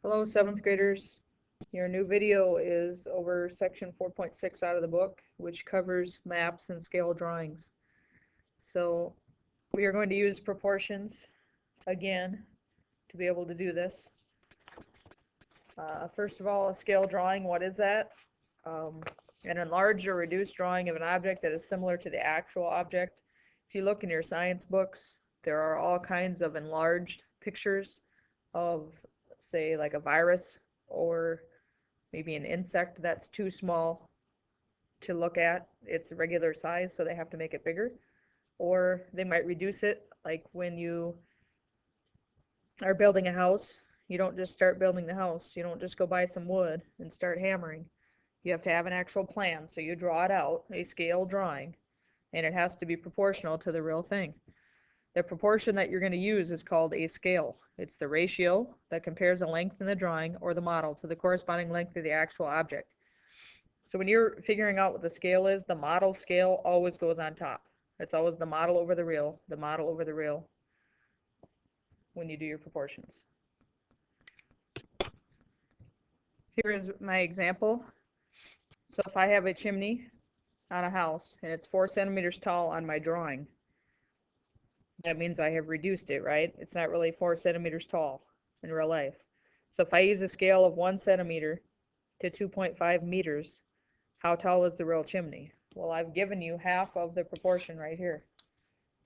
Hello, 7th graders. Your new video is over section 4.6 out of the book, which covers maps and scale drawings. So we are going to use proportions again to be able to do this. First of all, a scale drawing, what is that? An enlarged or reduced drawing of an object that is similar to the actual object. If you look in your science books, there are all kinds of enlarged pictures of, say, like a virus or maybe an insect that's too small to look at. It's a regular size, so they have to make it bigger. Or they might reduce it, like when you are building a house, you don't just start building the house. You don't just go buy some wood and start hammering. You have to have an actual plan, so you draw it out, a scale drawing, and it has to be proportional to the real thing. The proportion that you're going to use is called a scale. It's the ratio that compares the length in the drawing or the model to the corresponding length of the actual object. So when you're figuring out what the scale is, the model scale always goes on top. It's always the model over the real when you do your proportions. Here is my example. So if I have a chimney on a house and it's 4 centimeters tall on my drawing, that means I have reduced it, right? It's not really 4 centimeters tall in real life. So if I use a scale of 1 centimeter to 2.5 meters, how tall is the real chimney? Well, I've given you half of the proportion right here.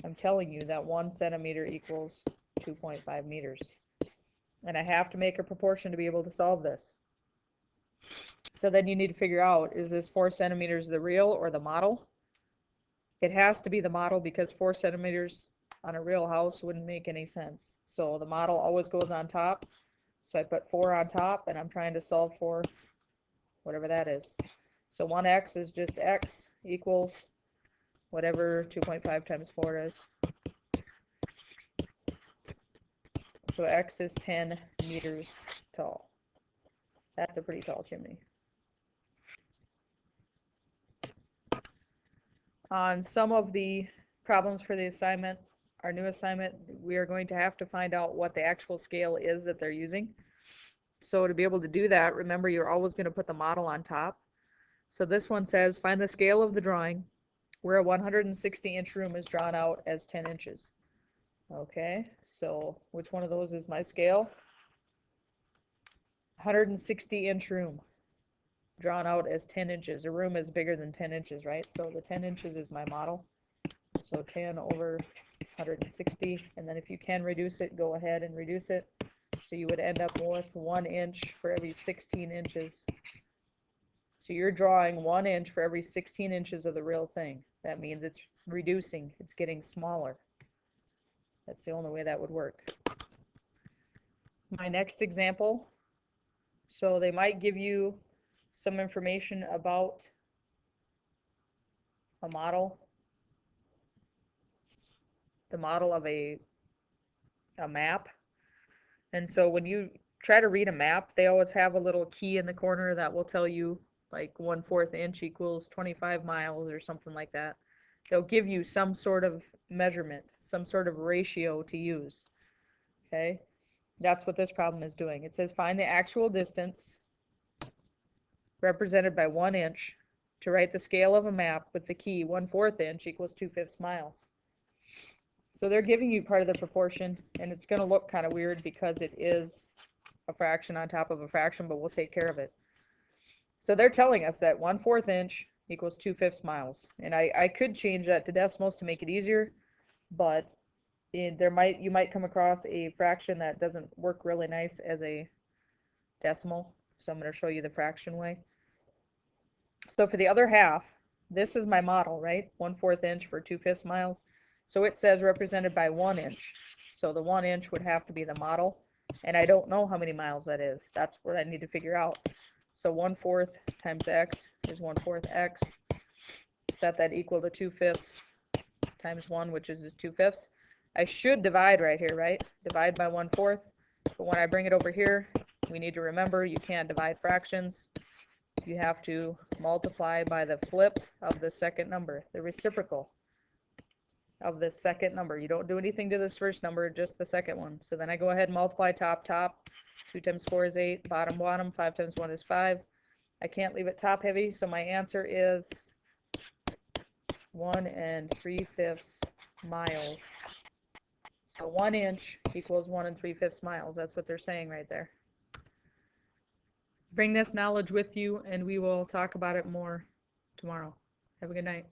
I'm telling you that 1 centimeter equals 2.5 meters. And I have to make a proportion to be able to solve this. So then you need to figure out, is this 4 centimeters the real or the model? It has to be the model because 4 centimeters on a real house wouldn't make any sense. So the model always goes on top. So I put 4 on top, and I'm trying to solve for whatever that is. So 1x is just x equals whatever 2.5 times 4 is. So x is 10 meters tall. That's a pretty tall chimney. On some of the problems for the assignment, our new assignment, we are going to have to find out what the actual scale is that they're using. So to be able to do that, remember you're always going to put the model on top. So this one says, find the scale of the drawing where a 160-inch room is drawn out as 10 inches. Okay, so which one of those is my scale? 160-inch room drawn out as 10 inches. A room is bigger than 10 inches, right? So the 10 inches is my model. So 10 over 160, and then if you can reduce it, go ahead and reduce it. So you would end up with 1 inch for every 16 inches. So you're drawing 1 inch for every 16 inches of the real thing. That means it's reducing, it's getting smaller. That's the only way that would work. My next example, so they might give you some information about a model, the model of a map. And so when you try to read a map, they always have a little key in the corner that will tell you like 1/4 inch equals 25 miles or something like that. They'll give you some sort of measurement, some sort of ratio to use. Okay, that's what this problem is doing. It says find the actual distance represented by 1 inch to write the scale of a map with the key 1/4 inch equals 2/5 miles. So they're giving you part of the proportion, and it's going to look kind of weird because it is a fraction on top of a fraction, but we'll take care of it. So they're telling us that 1/4 inch equals 2/5 miles. And I could change that to decimals to make it easier, but you might come across a fraction that doesn't work really nice as a decimal. So I'm going to show you the fraction way. So for the other half, this is my model, right? 1/4 inch for 2/5 miles. So it says represented by 1 inch. So the 1 inch would have to be the model. And I don't know how many miles that is. That's what I need to figure out. So 1/4 times x is 1/4 x. Set that equal to 2/5 times 1, which is 2/5. I should divide right here, right? Divide by 1/4. But when I bring it over here, we need to remember you can't divide fractions. You have to multiply by the flip of the second number, the reciprocal of the second number. You don't do anything to this first number, just the second one. So then I go ahead and multiply top, top. 2 times 4 is 8, bottom, 5 times 1 is 5. I can't leave it top heavy, so my answer is 1 3/5 miles. So 1 inch equals 1 3/5 miles. That's what they're saying right there. Bring this knowledge with you, and we will talk about it more tomorrow. Have a good night.